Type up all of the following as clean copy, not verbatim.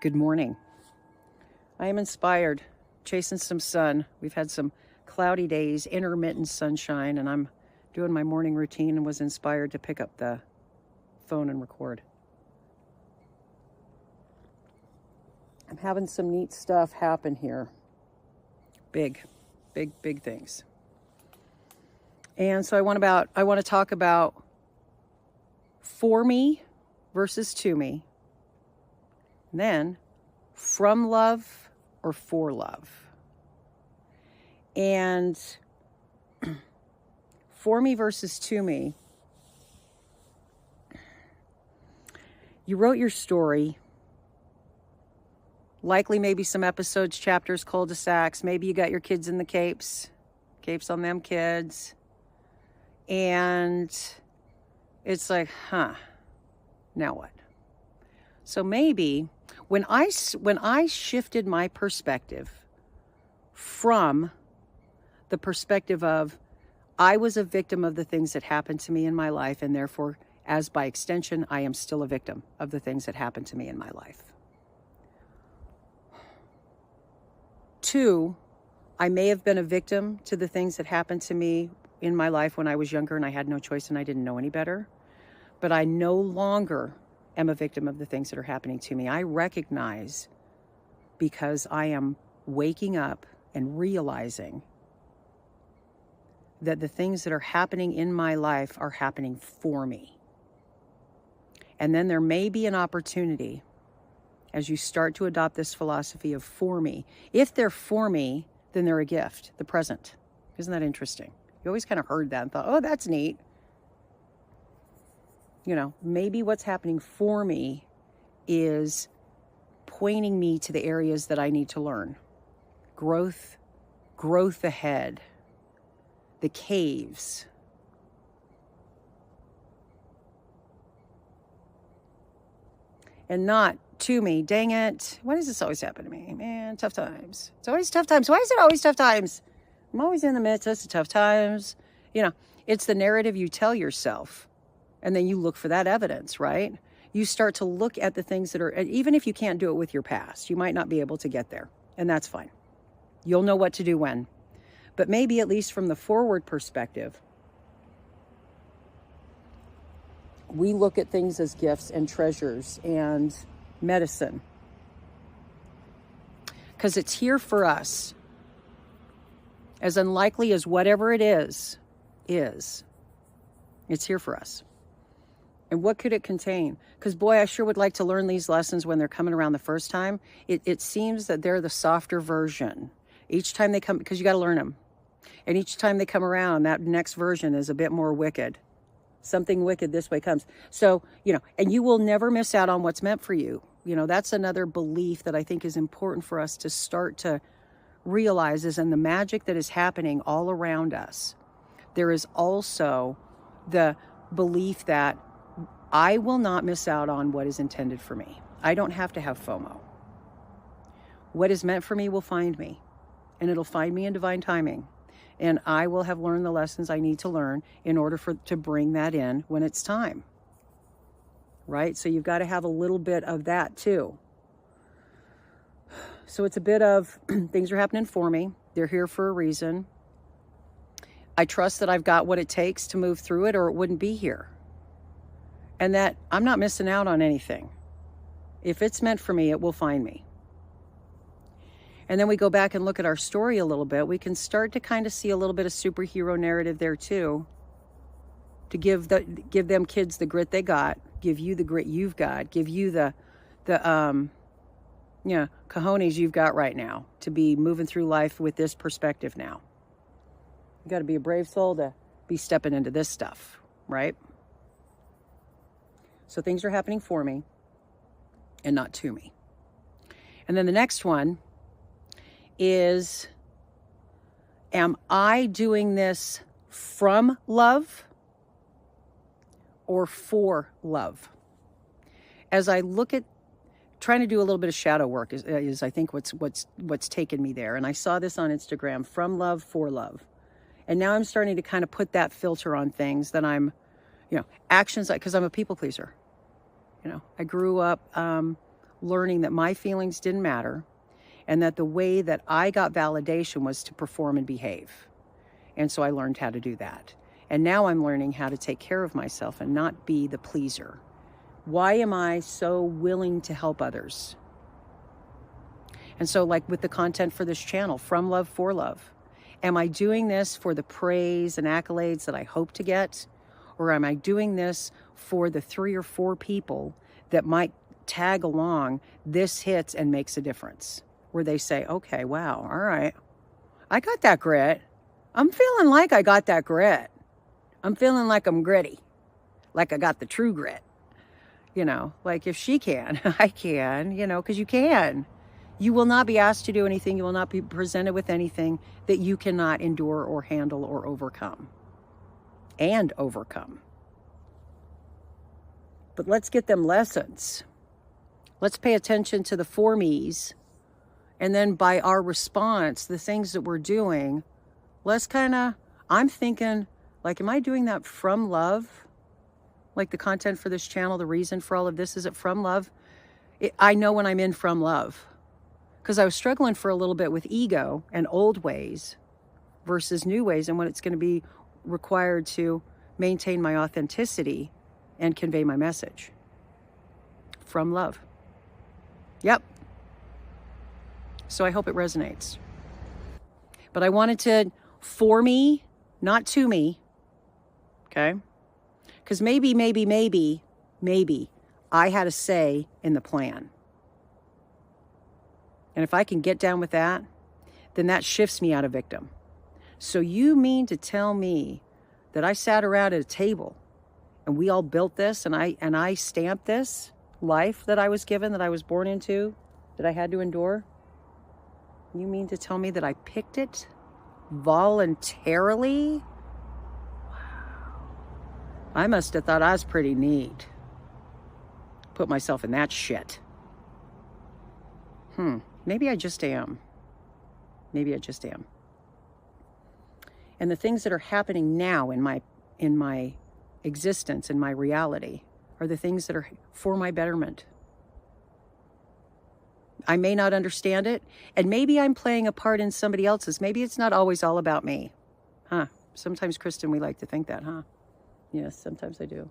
Good morning. I am inspired, chasing some sun. We've had some cloudy days, intermittent sunshine, and I'm doing my morning routine and was inspired to pick up the phone and record. I'm having some neat stuff happen here. Big things. And so I want to talk about for me versus to me. And then from love or for love. And for me versus to me. You wrote your story. Likely maybe some episodes, chapters, cul-de-sacs. Maybe you got your kids in the capes on them kids. And it's like, now what? So maybe when I shifted my perspective from the perspective of I was a victim of the things that happened to me in my life, and therefore, as by extension, I am still a victim of the things that happened to me in my life. 2, I may have been a victim to the things that happened to me in my life when I was younger and I had no choice and I didn't know any better. But I no longer am a victim of the things that are happening to me. I recognize, because I am waking up and realizing that the things that are happening in my life are happening for me. And then there may be an opportunity as you start to adopt this philosophy of for me. If they're for me, then they're a gift, the present. Isn't that interesting? You always kind of heard that and thought, oh, that's neat. You know, maybe what's happening for me is pointing me to the areas that I need to learn. Growth ahead. The caves. And not to me. Dang it. Why does this always happen to me? Man, tough times. It's always tough times. Why is it always tough times? I'm always in the midst of tough times. You know, it's the narrative you tell yourself. And then you look for that evidence, right? You start to look at the things that are, even if you can't do it with your past, you might not be able to get there. And that's fine. You'll know what to do when. But maybe at least from the forward perspective, we look at things as gifts and treasures and medicine. Because it's here for us. As unlikely as whatever it is. It's here for us. And what could it contain? Because boy, I sure would like to learn these lessons when they're coming around the first time. It seems that they're the softer version. Each time they come, because you got to learn them. And each time they come around, that next version is a bit more wicked. Something wicked this way comes. So, you know, and you will never miss out on what's meant for you. You know, that's another belief that I think is important for us to start to realize is in the magic that is happening all around us. There is also the belief that I will not miss out on what is intended for me. I don't have to have FOMO. What is meant for me will find me, and it'll find me in divine timing. And I will have learned the lessons I need to learn in order to bring that in when it's time. Right? So you've got to have a little bit of that too. So it's a bit of things are happening for me. They're here for a reason. I trust that I've got what it takes to move through it, or it wouldn't be here. And that I'm not missing out on anything. If it's meant for me, it will find me. And then we go back and look at our story a little bit. We can start to kind of see a little bit of superhero narrative there too. To give them kids the grit they got, give you the grit you've got, give you the cojones you've got right now to be moving through life with this perspective now. You got to be a brave soul to be stepping into this stuff, right? So things are happening for me and not to me. And then the next one is, am I doing this from love or for love? As I look at trying to do a little bit of shadow work is I think what's taken me there. And I saw this on Instagram, from love, for love. And now I'm starting to kind of put that filter on things that I'm, actions, because I'm a people pleaser. I grew up learning that my feelings didn't matter, and that the way that I got validation was to perform and behave. And so I learned how to do that. And now I'm learning how to take care of myself and not be the pleaser. Why am I so willing to help others? And so, like with the content for this channel, from love for love, am I doing this for the praise and accolades that I hope to get? Or am I doing this for the 3 or 4 people that might tag along, this hits and makes a difference? Where they say, okay, wow, all right, I got that grit. I'm feeling like I got that grit. I'm feeling like I'm gritty, like I got the true grit. You know, like if she can, I can, you know, because you can. You will not be asked to do anything. You will not be presented with anything that you cannot endure or handle or overcome. And overcome. But let's get them lessons. Let's pay attention to the 4 me's. And then by our response, the things that we're doing, let's kind of, I'm thinking, like, am I doing that from love? Like the content for this channel, the reason for all of this, is it from love? I know when I'm in from love. Because I was struggling for a little bit with ego and old ways versus new ways, and when it's going to be required to maintain my authenticity and convey my message. From love. Yep. So I hope it resonates. But I wanted to, for me, not to me. Okay? Because maybe I had a say in the plan. And if I can get down with that, then that shifts me out of victim. So you mean to tell me that I sat around at a table and we all built this and I stamped this life that I was given, that I was born into, that I had to endure? You mean to tell me that I picked it voluntarily? Wow. I must have thought I was pretty neat. Put myself in that shit. Maybe I just am. Maybe I just am. And the things that are happening now in my existence, in my reality, are the things that are for my betterment. I may not understand it, and maybe I'm playing a part in somebody else's. Maybe it's not always all about me. Sometimes, Kristen, we like to think that, Yes, sometimes I do.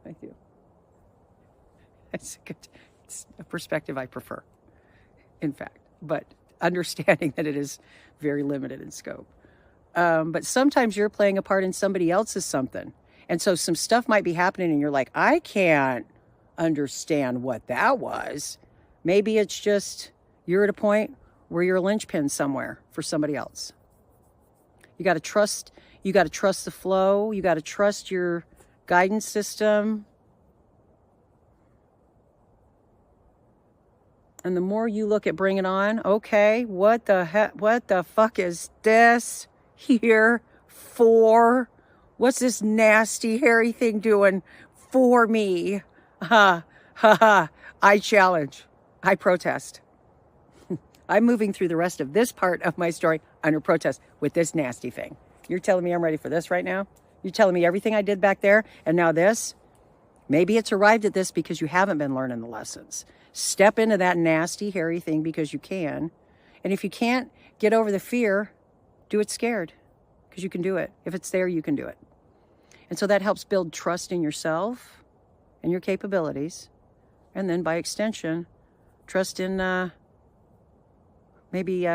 I do. It's a perspective I prefer, in fact, but understanding that it is very limited in scope. But sometimes you're playing a part in somebody else's something. And so some stuff might be happening and you're like, I can't understand what that was. Maybe it's just you're at a point where you're a linchpin somewhere for somebody else. You got to trust the flow. You got to trust your guidance system. And the more you look at bring it on, okay, what the fuck is this here for? What's this nasty, hairy thing doing for me? I challenge. I protest. I'm moving through the rest of this part of my story under protest with this nasty thing. You're telling me I'm ready for this right now? You're telling me everything I did back there and now this? Maybe it's arrived at this because you haven't been learning the lessons. Step into that nasty, hairy thing because you can. And if you can't get over the fear, do it scared because you can do it. If it's there, you can do it. And so that helps build trust in yourself and your capabilities. And then by extension, trust in maybe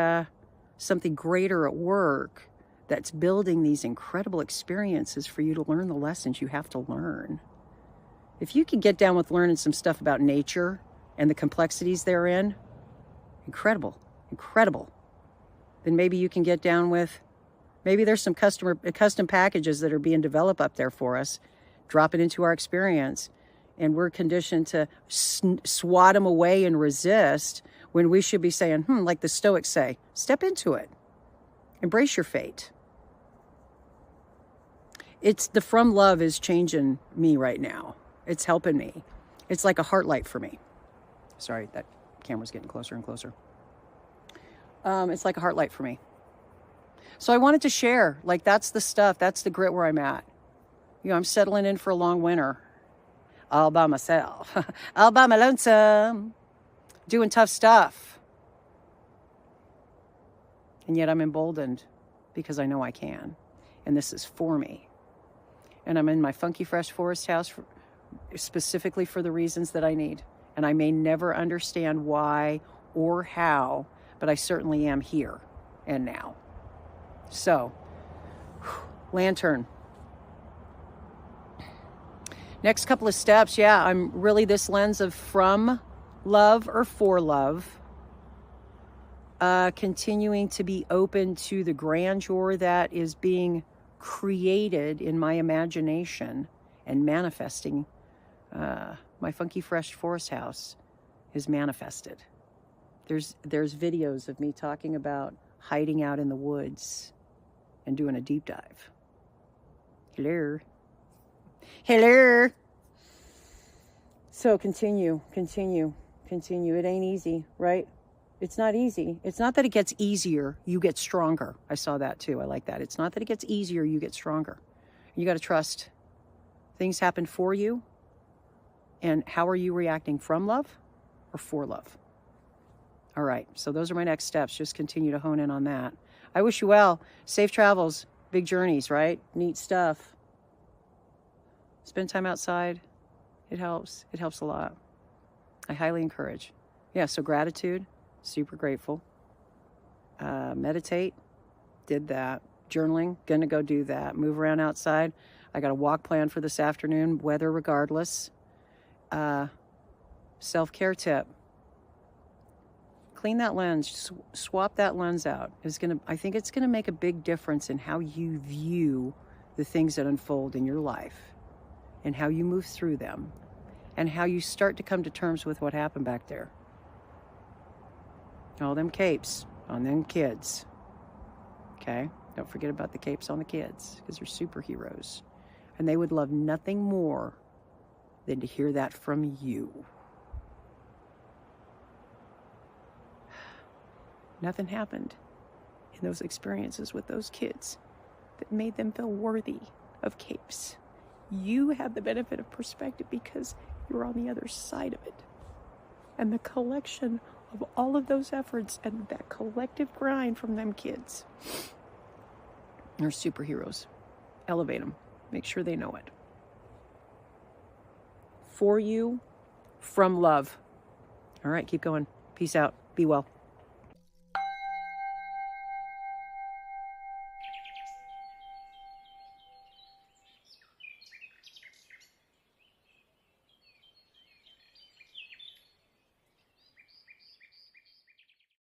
something greater at work that's building these incredible experiences for you to learn the lessons you have to learn. If you can get down with learning some stuff about nature and the complexities therein, incredible. Then maybe you can get down with, maybe there's some custom packages that are being developed up there for us, drop it into our experience, and we're conditioned to swat them away and resist when we should be saying, like the Stoics say, step into it. Embrace your fate. It's the from love is changing me right now. It's helping me. It's like a heart light for me. Sorry, that camera's getting closer and closer. It's like a heart light for me. So I wanted to share, like that's the stuff, that's the grit where I'm at. I'm settling in for a long winter. all by myself, all by my lonesome, doing tough stuff. And yet I'm emboldened because I know I can. And this is for me. And I'm in my funky fresh forest house specifically for the reasons that I need. And I may never understand why or how, but I certainly am here and now. So, lantern. Next couple of steps, yeah, I'm really this lens of from love or for love. Continuing to be open to the grandeur that is being created in my imagination and manifesting. My funky fresh forest house is manifested. There's videos of me talking about hiding out in the woods and doing a deep dive. Hello. Hello. So continue. It ain't easy, right? It's not easy. It's not that it gets easier, you get stronger. I saw that too. I like that. It's not that it gets easier, you get stronger. You got to trust things happen for you. And how are you reacting, from love or for love? All right. So those are my next steps. Just continue to hone in on that. I wish you well. Safe travels, big journeys, right? Neat stuff. Spend time outside. It helps. It helps a lot. I highly encourage. Yeah, so gratitude. Super grateful. Meditate. Did that. Journaling. Gonna go do that. Move around outside. I got a walk planned for this afternoon, weather regardless. Self-care tip. Clean that lens. Swap that lens out. I think it's gonna make a big difference in how you view the things that unfold in your life and how you move through them and how you start to come to terms with what happened back there. All them capes on them kids. Okay? Don't forget about the capes on the kids, because they're superheroes. And they would love nothing more than to hear that from you. Nothing happened in those experiences with those kids that made them feel worthy of capes. You have the benefit of perspective because you're on the other side of it. And the collection of all of those efforts and that collective grind from them kids are superheroes. Elevate them. Make sure they know it. For you, from love. All right, keep going. Peace out. Be well.